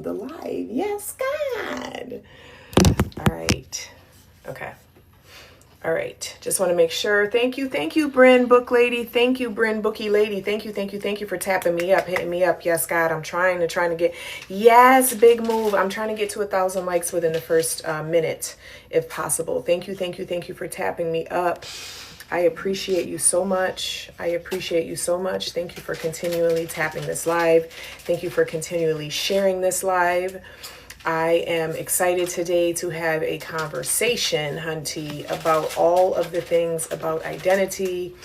the live. Yes, God. All right. Okay. All right. Just want to make sure. Thank you, Bryn Book Lady. Thank you, Bryn Bookie Lady. Thank you for tapping me up, hitting me up. Yes, God. I'm trying to get. Yes, big move. I'm trying to get to 1,000 likes within the first minute, if possible. Thank you for tapping me up. I appreciate you so much. Thank you for continually tapping this live. Thank you for continually sharing this live. I am excited today to have a conversation, Hunty, about all of the things about identity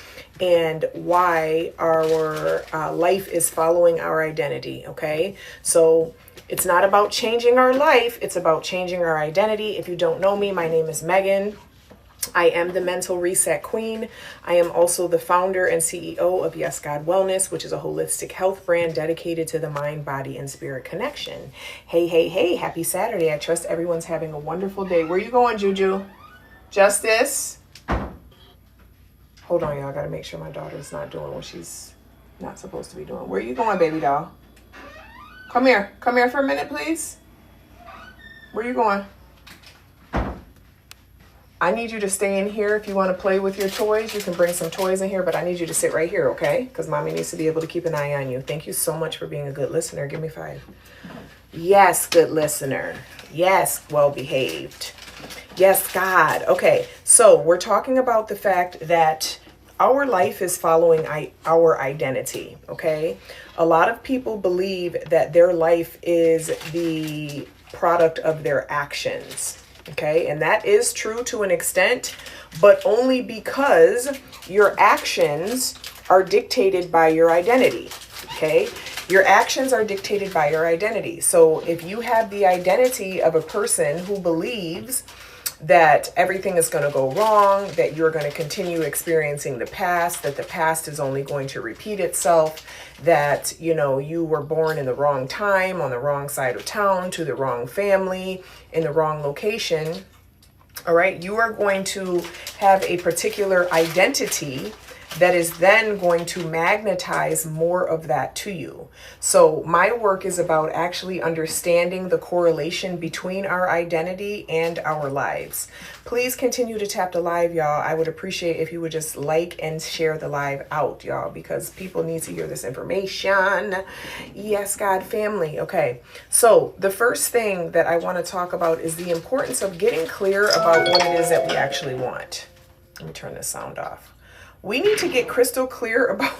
and why our life is following our identity, okay? So it's not about changing our life, it's about changing our identity. If you don't know me, my name is Megan. I am the Mental Reset Queen. I am also the founder and CEO of Yes God Wellness, which is a holistic health brand dedicated to the mind, body, and spirit connection. Hey, happy Saturday. I trust everyone's having a wonderful day. Where you going, Juju? Justice? Hold on, y'all. I gotta make sure my daughter's not doing what she's not supposed to be doing. Where you going, baby doll? Come here for a minute, please. Where you going? I need you to stay in here. If you want to play with your toys, you can bring some toys in here, but I need you to sit right here, okay? Because mommy needs to be able to keep an eye on you. Thank you so much for being a good listener. Give me 5. Yes, good listener. Yes, well behaved. Yes, God. Okay, so we're talking about the fact that our life is following our identity, okay? A lot of people believe that their life is the product of their actions. Okay, and that is true to an extent, but only because your actions are dictated by your identity. Okay, your actions are dictated by your identity. So if you have the identity of a person who believes that everything is going to go wrong, that you're going to continue experiencing the past, that the past is only going to repeat itself, that, you know, you were born in the wrong time, on the wrong side of town, to the wrong family, in the wrong location, all right, you are going to have a particular identity that is then going to magnetize more of that to you. So my work is about actually understanding the correlation between our identity and our lives. Please continue to tap the live, y'all. I would appreciate if you would just like and share the live out, y'all, because people need to hear this information. Yes, God family. Okay, so the first thing that I want to talk about is the importance of getting clear about what it is that we actually want. Let me turn this sound off. We need to get crystal clear about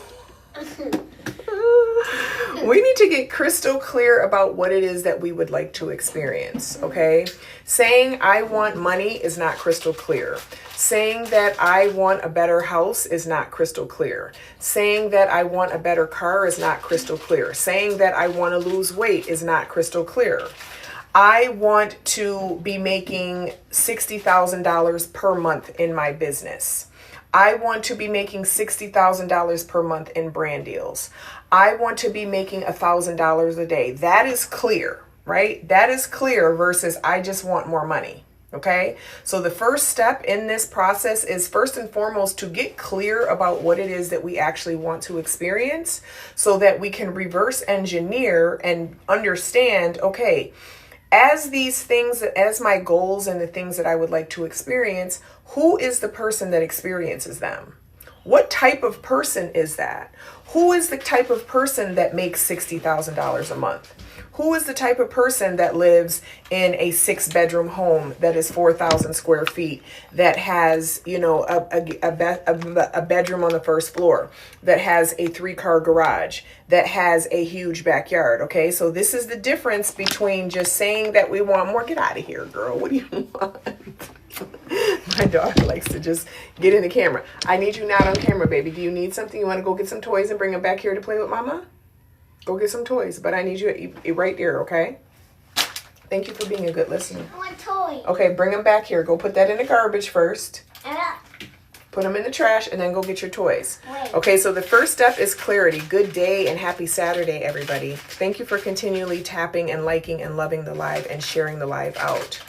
what it is that we would like to experience, okay? Saying I want money is not crystal clear. Saying that I want a better house is not crystal clear. Saying that I want a better car is not crystal clear. Saying that I want to lose weight is not crystal clear. I want to be making $60,000 per month in my business. I want to be making $60,000 per month in brand deals. I want to be making $1,000 a day. That is clear, right? That is clear versus I just want more money. Okay. So the first step in this process is first and foremost to get clear about what it is that we actually want to experience so that we can reverse engineer and understand, okay, as these things, as my goals and the things that I would like to experience, who is the person that experiences them? What type of person is that? Who is the type of person that makes $60,000 a month? Who is the type of person that lives in a 6-bedroom home that is 4,000 square feet, that has, you know, a bedroom on the first floor, that has a 3-car garage, that has a huge backyard? Okay, so this is the difference between just saying that we want more. Get out of here, girl. What do you want? My daughter likes to just get in the camera. I need you not on camera, baby. Do you need something? You want to go get some toys and bring them back here to play with mama? Go get some toys, but I need you right there, okay? Thank you for being a good listener. I want toys. Okay, bring them back here. Go put that in the garbage first. Put them in the trash and then go get your toys. Wait. Okay, so the first step is clarity. Good day and happy Saturday, everybody. Thank you for continually tapping and liking and loving the live and sharing the live out.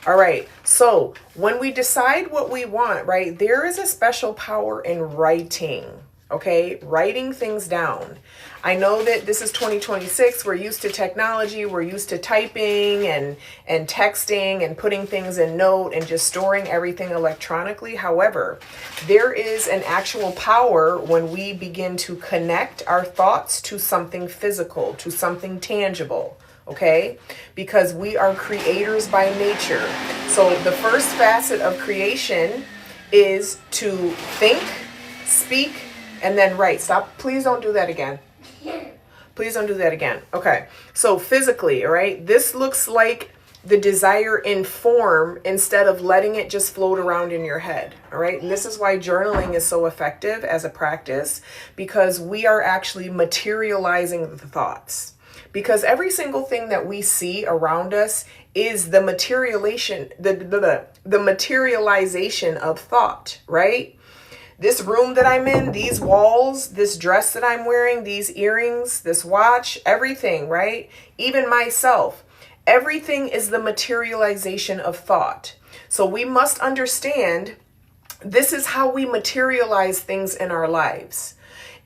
All right, so when we decide what we want, right, there is a special power in writing. Okay, writing things down. I know that this is 2026. We're used to technology. We're used to typing and texting and putting things in note and just storing everything electronically. However, there is an actual power when we begin to connect our thoughts to something physical, to something tangible. Okay, because we are creators by nature. So the first facet of creation is to think, speak, and then write. Stop. Please don't do that again. Please don't do that again. Okay. So physically, all right, this looks like the desire in form instead of letting it just float around in your head. All right. And this is why journaling is so effective as a practice, because we are actually materializing the thoughts. Because every single thing that we see around us is the materialization, the materialization of thought, right? This room that I'm in, these walls, this dress that I'm wearing, these earrings, this watch, everything, right? Even myself, everything is the materialization of thought. So we must understand this is how we materialize things in our lives.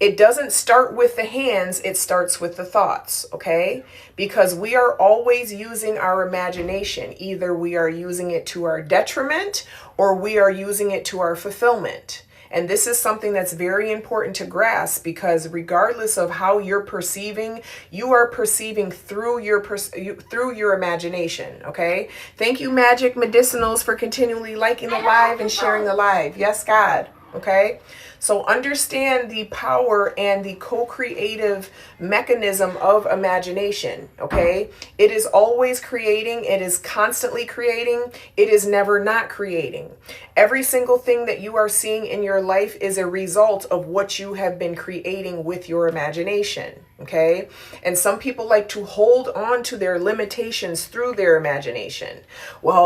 It doesn't start with the hands, it starts with the thoughts, okay? Because we are always using our imagination. Either we are using it to our detriment or we are using it to our fulfillment. And this is something that's very important to grasp, because regardless of how you're perceiving, you are perceiving through your imagination, okay? Thank you, Magic Medicinals, for continually liking the live and sharing the live. Yes, God, okay? So understand the power and the co-creative mechanism of imagination, okay? It is always creating. It is constantly creating. It is never not creating. Every single thing that you are seeing in your life is a result of what you have been creating with your imagination, okay? And some people like to hold on to their limitations through their imagination. Well,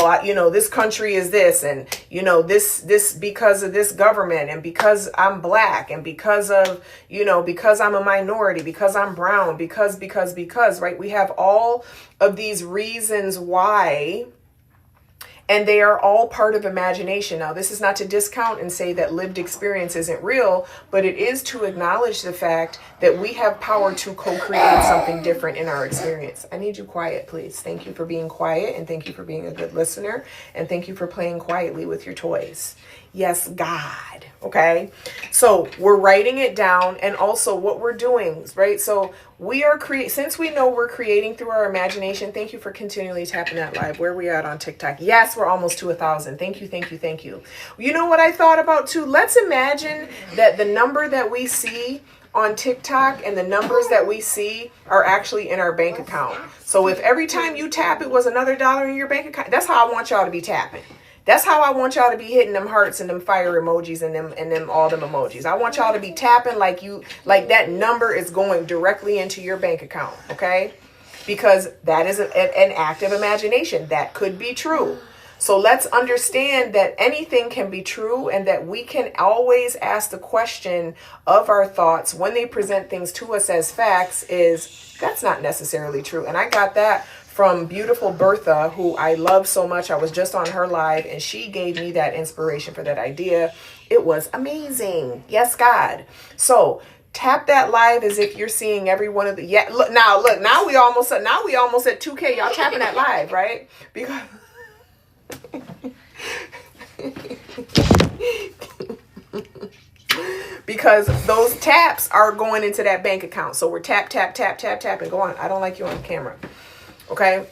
this country is this, and, this because of this government, and because I'm black, and because of, because I'm a minority, because I'm brown, because, right? We have all of these reasons why, and they are all part of imagination. Now, this is not to discount and say that lived experience isn't real, but it is to acknowledge the fact that we have power to co-create something different in our experience. I need you quiet, please. Thank you for being quiet, and thank you for being a good listener, and thank you for playing quietly with your toys. Yes, God. Okay. So we're writing it down, and also what we're doing, right? So we are since we know we're creating through our imagination. Thank you for continually tapping that live. Where are we at on TikTok? Yes, we're almost to 1,000. Thank you. You know what I thought about too? Let's imagine that the number that we see on TikTok and the numbers that we see are actually in our bank account. So if every time you tap, it was another dollar in your bank account, that's how I want y'all to be tapping. That's how I want y'all to be hitting them hearts and them fire emojis and them all them emojis. I want y'all to be tapping like that number is going directly into your bank account, okay? Because that is an act of imagination. That could be true. So let's understand that anything can be true, and that we can always ask the question of our thoughts when they present things to us as facts is, that's not necessarily true. And I got that from beautiful Bertha, who I love so much. I was just on her live, and she gave me that inspiration for that idea. It was amazing. Yes, God. So tap that live as if you're seeing every one of the, look, now we almost at 2K. Y'all tapping that live, right? Because because those taps are going into that bank account. So we're tap, and go on. I don't like you on camera. Okay.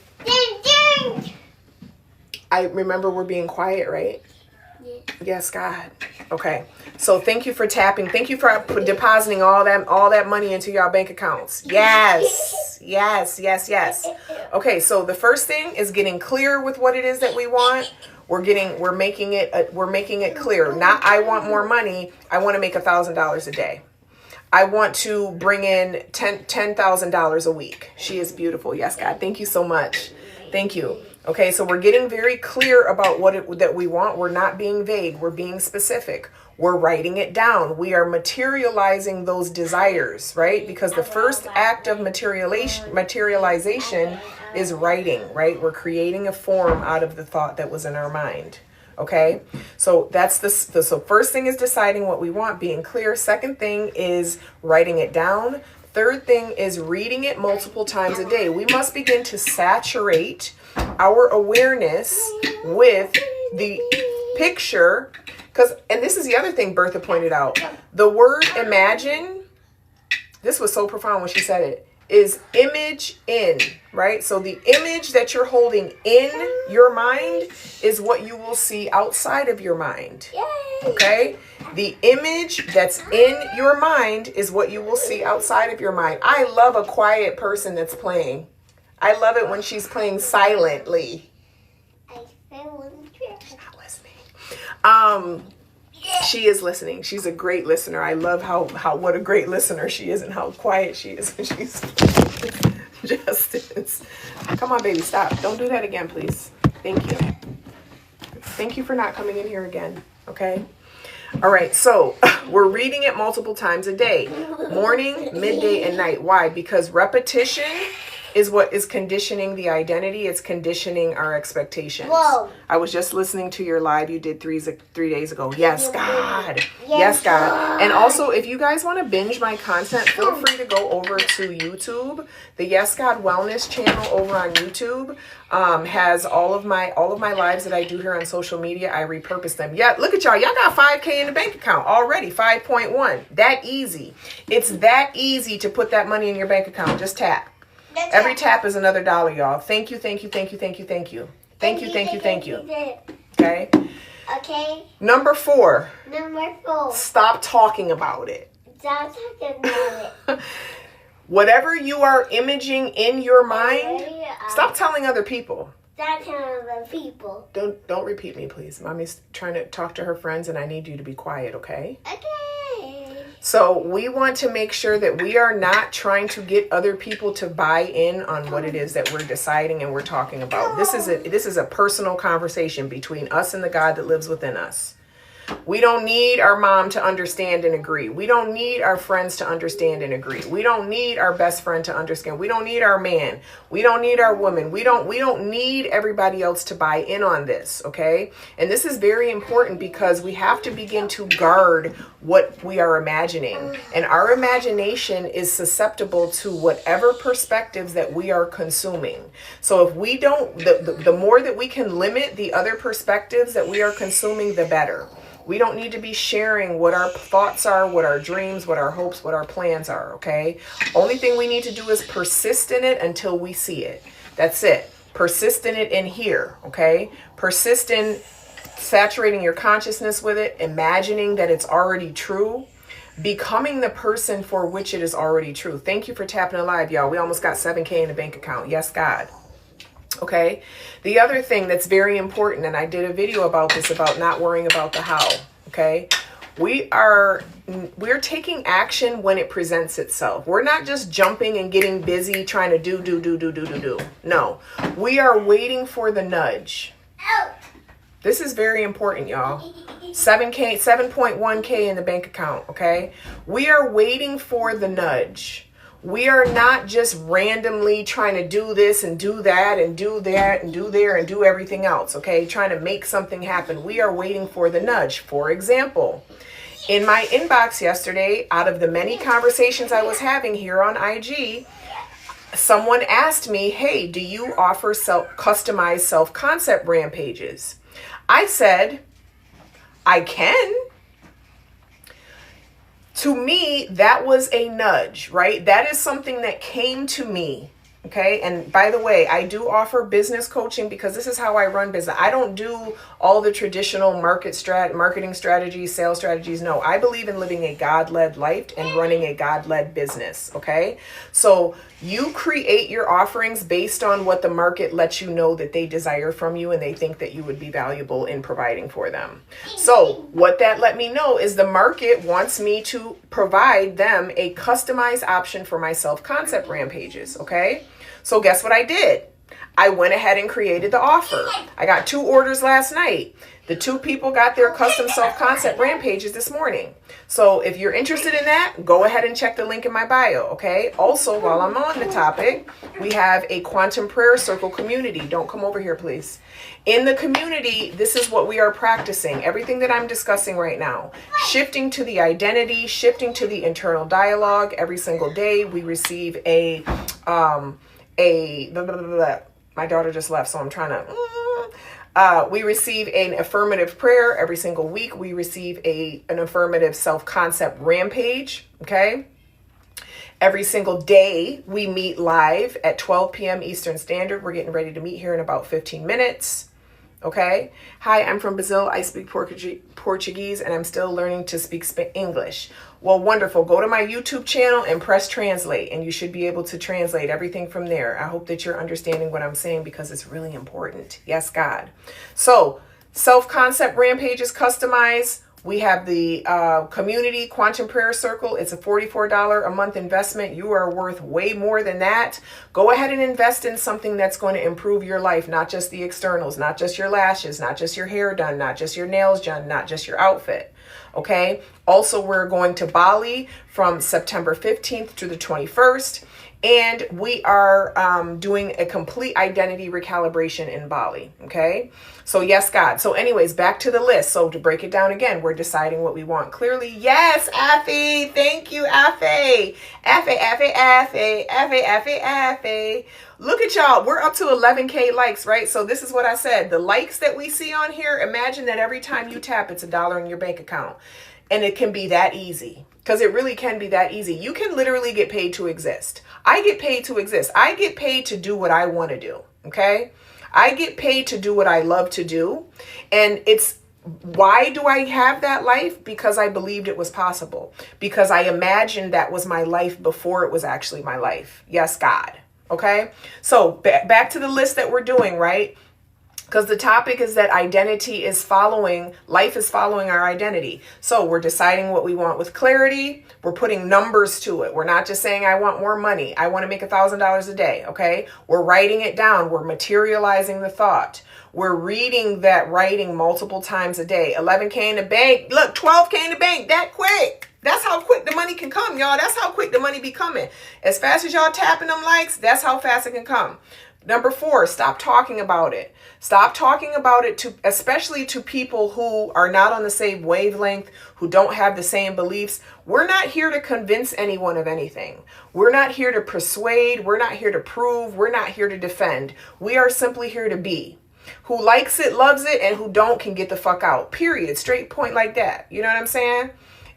I remember we're being quiet, right? Yes, God. Okay. So thank you for tapping. Thank you for depositing all that money into your bank accounts. Yes. Okay. So the first thing is getting clear with what it is that we want. We're making it clear. Not I want more money. I want to make $1,000 a day. I want to bring in $10,000 a week. She is beautiful. Yes, God. Thank you so much. Thank you. Okay, so we're getting very clear about that we want. We're not being vague. We're being specific. We're writing it down. We are materializing those desires, right? Because the first act of materialization is writing, right? We're creating a form out of the thought that was in our mind. Okay, so that's so first thing is deciding what we want, being clear. Second thing is writing it down. Third thing is reading it multiple times a day. We must begin to saturate our awareness with the picture, and this is the other thing Bertha pointed out. The word imagine, this was so profound when she said it, is image in, right? So the image that you're holding in your mind is what you will see outside of your mind. Okay? The image that's in your mind is what you will see outside of your mind. I love a quiet person that's playing. I love it when she's playing silently. She's not listening. She is listening. She's a great listener. I love how what a great listener she is and how quiet she is when she's Justice. Come on, baby, stop. Don't do that again, please. Thank you. Thank you for not coming in here again. Okay? All right, so we're reading it multiple times a day. Morning, midday, and night. Why? Because repetition is what is conditioning the identity. It's conditioning our expectations. Whoa. I was just listening to your live you did 3 days ago. Yes, God. Yes, God. And also, if you guys want to binge my content, feel free to go over to YouTube. The Yes God Wellness channel over on YouTube has all of my lives that I do here on social media. I repurpose them. Yeah, look at y'all. Y'all got $5,000 in the bank account already. 5.1. That easy. It's that easy to put that money in your bank account. Just tap. Every tap is another $1, y'all. Thank you, thank you, thank you, thank you, thank you. Thank you, thank you, thank you. Okay? Okay. Number 4. Number 4. Stop talking about it. Stop talking about it. Whatever you are imaging in your mind, stop telling other people. Stop telling other people. Don't repeat me, please. Mommy's trying to talk to her friends and I need you to be quiet, okay? Okay. So we want to make sure that we are not trying to get other people to buy in on what it is that we're deciding and we're talking about. This is a personal conversation between us and the God that lives within us. We don't need our mom to understand and agree. We don't need our friends to understand and agree. We don't need our best friend to understand. We don't need our man. We don't need our woman. We don't need everybody else to buy in on this, okay? And this is very important because we have to begin to guard what we are imagining. And our imagination is susceptible to whatever perspectives that we are consuming. So if we don't, the more that we can limit the other perspectives that we are consuming, the better. We don't need to be sharing what our thoughts are, what our dreams, what our hopes, what our plans are, okay? Only thing we need to do is persist in it until we see it. That's it. Persist in it in here, okay? Persist in saturating your consciousness with it, imagining that it's already true, becoming the person for which it is already true. Thank you for tapping alive, y'all. We almost got $7,000 in the bank account. Yes, God. Okay. The other thing that's very important, and I did a video about this, about not worrying about the how. Okay. We're taking action when it presents itself. We're not just jumping and getting busy trying to do. No, we are waiting for the nudge. This is very important, y'all. 7.1K in the bank account. Okay. We are waiting for the nudge. We are not just randomly trying to do this and do that and do that and do there and do everything else, okay? Trying to make something happen. We are waiting for the nudge. For example, in my inbox yesterday, out of the many conversations I was having here on IG, someone asked me, hey, do you offer customized self-concept brand pages? I said, I can. To me, that was a nudge, right? That is something that came to me, okay? And by the way, I do offer business coaching because this is how I run business. I don't do all the traditional marketing strategies, sales strategies. No, I believe in living a God-led life and running a God-led business, okay? So you create your offerings based on what the market lets you know that they desire from you and they think that you would be valuable in providing for them. So what that let me know is the market wants me to provide them a customized option for my self-concept brand pages, okay? So guess what I did? I went ahead and created the offer. I got 2 orders last night. The 2 people got their custom self-concept brand pages this morning. So if you're interested in that, go ahead and check the link in my bio, okay? Also, while I'm on the topic, we have a quantum prayer circle community. Don't come over here, please. In the community, this is what we are practicing. Everything that I'm discussing right now. Shifting to the identity, shifting to the internal dialogue. Every single day, we receive my daughter just left, so I'm trying to... we receive an affirmative prayer every single week. We receive an affirmative self-concept rampage, okay? Every single day, we meet live at 12 p.m. Eastern Standard. We're getting ready to meet here in about 15 minutes, okay? Hi, I'm from Brazil. I speak Portuguese, and I'm still learning to speak English. Well, wonderful. Go to my YouTube channel and press translate, and you should be able to translate everything from there. I hope that you're understanding what I'm saying because it's really important. Yes, God. So, self-concept rampages customized. We have the community quantum prayer circle. It's a $44 a month investment. You are worth way more than that. Go ahead and invest in something that's going to improve your life, not just the externals, not just your lashes, not just your hair done, not just your nails done, not just your outfit. Okay. Also, we're going to Bali from September 15th to the 21st. And we are doing a complete identity recalibration in Bali. Okay. So yes, God. So anyways, back to the list. So to break it down again, we're deciding what we want clearly. Yes, Afi. Thank you, Afi. Afi. Look at y'all. We're up to 11K likes, right? So this is what I said. The likes that we see on here, imagine that every time you tap, it's $1 in your bank account. And it can be that easy. Because it really can be that easy. You can literally get paid to exist. I get paid to exist. I get paid to do what I want to do. Okay? I get paid to do what I love to do. And it's, why do I have that life? Because I believed it was possible. Because I imagined that was my life before it was actually my life. Yes, God. Okay? So back to the list that we're doing, right? Because the topic is that identity is following, life is following our identity. So we're deciding what we want with clarity. We're putting numbers to it. We're not just saying, I want more money. I want to make $1,000 a day. Okay. We're writing it down. We're materializing the thought. We're reading that writing multiple times a day. 11K in the bank. Look, 12K in the bank that quick. That's how quick the money can come, y'all. That's how quick the money be coming. As fast as y'all tapping them likes, that's how fast it can come. Number 4, stop talking about it. Stop talking about it to, especially to people who are not on the same wavelength, who don't have the same beliefs. We're not here to convince anyone of anything. We're not here to persuade. We're not here to prove. We're not here to defend. We are simply here to be. Who likes it, loves it, and who don't can get the fuck out. Period. Straight point like that. You know what I'm saying?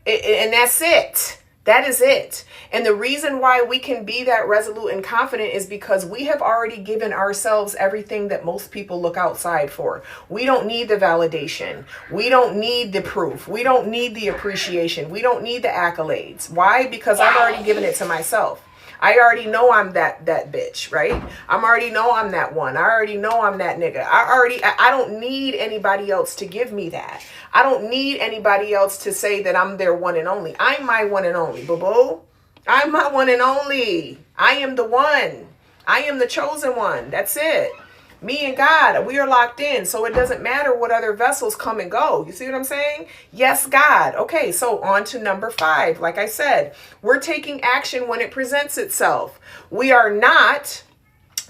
And that's it. That is it. And the reason why we can be that resolute and confident is because we have already given ourselves everything that most people look outside for. We don't need the validation. We don't need the proof. We don't need the appreciation. We don't need the accolades. Why? Because I've already given it to myself. I already know I'm that bitch, right? I already know I'm that one. I already know I'm that nigga. I don't need anybody else to give me that. I don't need anybody else to say that I'm their one and only. I'm my one and only, boo-boo. I'm my one and only. I am the one. I am the chosen one. That's it. Me and God, we are locked in. So it doesn't matter what other vessels come and go. You see what I'm saying? Yes, God. Okay, so on to number 5. Like I said, we're taking action when it presents itself. We are not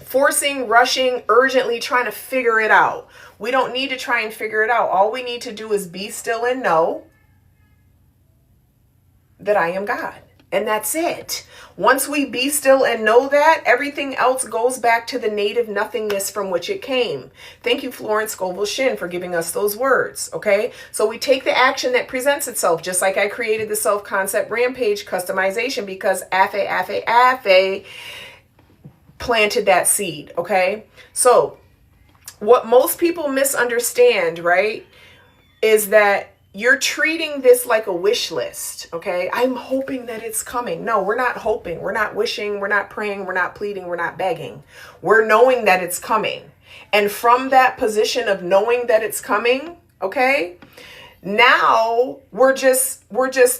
forcing, rushing, urgently trying to figure it out. We don't need to try and figure it out. All we need to do is be still and know that I am God. And that's it. Once we be still and know that, everything else goes back to the native nothingness from which it came. Thank you, Florence Scovel-Shin, for giving us those words. Okay. So we take the action that presents itself, just like I created the self-concept rampage customization because Afe planted that seed. Okay. So what most people misunderstand, right, is that you're treating this like a wish list, okay? I'm hoping that it's coming. No, we're not hoping. We're not wishing. We're not praying. We're not pleading. We're not begging. We're knowing that it's coming. And from that position of knowing that it's coming, okay, Now we're just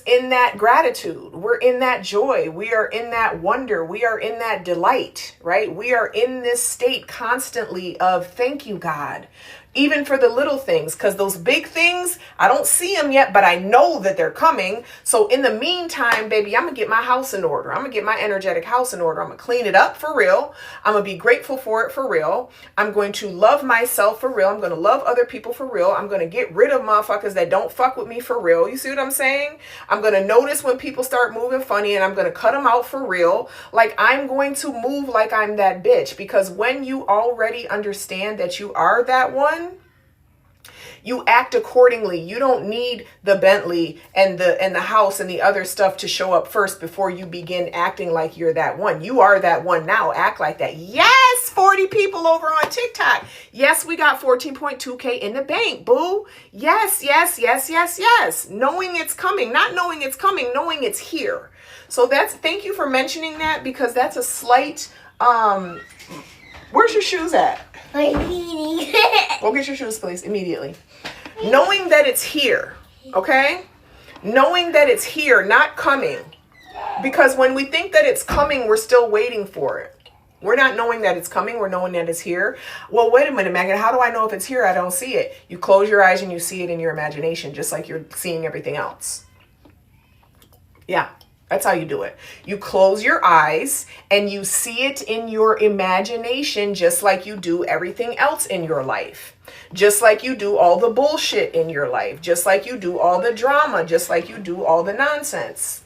in that gratitude. We're in that joy. We are in that wonder. We are in that delight, right? We are in this state constantly of thank you, God. Even for the little things, because those big things, I don't see them yet, but I know that they're coming. So in the meantime, baby, I'm going to get my house in order. I'm going to get my energetic house in order. I'm going to clean it up for real. I'm going to be grateful for it for real. I'm going to love myself for real. I'm going to love other people for real. I'm going to get rid of motherfuckers that don't fuck with me for real. You see what I'm saying? I'm going to notice when people start moving funny and I'm going to cut them out for real. Like I'm going to move like I'm that bitch, because when you already understand that you are that one, you act accordingly. You don't need the Bentley and the house and the other stuff to show up first before you begin acting like you're that one. You are that one now. Act like that. Yes, 40 people over on TikTok. Yes, we got 14.2K in the bank, boo. Yes, yes, yes, yes, yes. Knowing it's coming, not knowing it's coming, knowing it's here. So thank you for mentioning that, because that's a slight, where's your shoes at? Go get your shoes, please, immediately. Knowing that it's here, okay? Knowing that it's here, not coming. Because when we think that it's coming, we're still waiting for it. We're not knowing that it's coming. We're knowing that it's here. Well, wait a minute, Megan. How do I know if it's here? I don't see it. You close your eyes and you see it in your imagination, just like you're seeing everything else. Yeah. That's how you do it. You close your eyes and you see it in your imagination, just like you do everything else in your life. Just like you do all the bullshit in your life. Just like you do all the drama. Just like you do all the nonsense.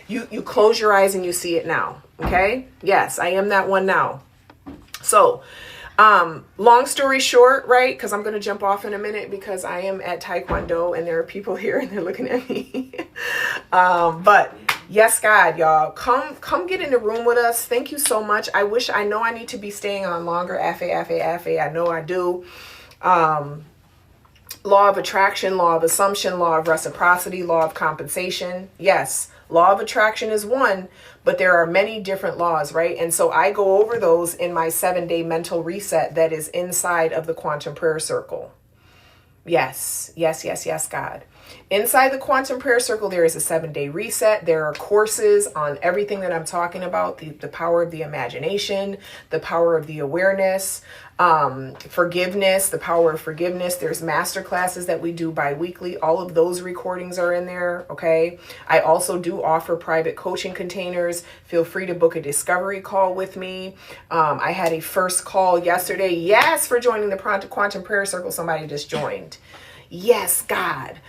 You close your eyes and you see it now. Okay? Yes, I am that one now. So, long story short, right? Because I'm going to jump off in a minute because I am at Taekwondo and there are people here and they're looking at me. But yes, God, y'all, come get in the room with us. Thank you so much. I know I need to be staying on longer. I know I do. Law of attraction, law of assumption, law of reciprocity, law of compensation. Yes, law of attraction is one, but there are many different laws, right? And so I go over those in my 7-day mental reset that is inside of the Quantum Prayer Circle. Yes, yes, yes, yes, God. Inside the Quantum Prayer Circle, there is a 7-day reset. There are courses on everything that I'm talking about, the power of the imagination, the power of the awareness, forgiveness, the power of forgiveness. There's master classes that we do bi-weekly. All of those recordings are in there, okay? I also do offer private coaching containers. Feel free to book a discovery call with me. I had a first call yesterday. Yes, for joining the Quantum Prayer Circle. Somebody just joined. Yes, God.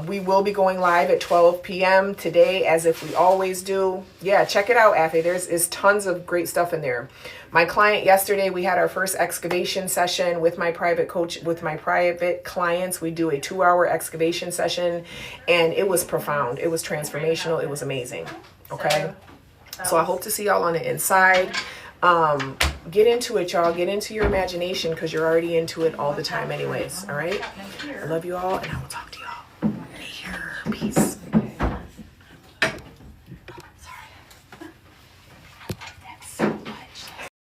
We will be going live at 12 p.m. today, as if we always do. Yeah, check it out, Afe. There's tons of great stuff in there. My client yesterday, we had our first excavation session with my private coach, with my private clients. We do a 2-hour excavation session, and it was profound. It was transformational. It was amazing. Okay. So I hope to see y'all on the inside. Get into it, y'all. Get into your imagination, because you're already into it all the time anyways. All right. I love you all, and I will talk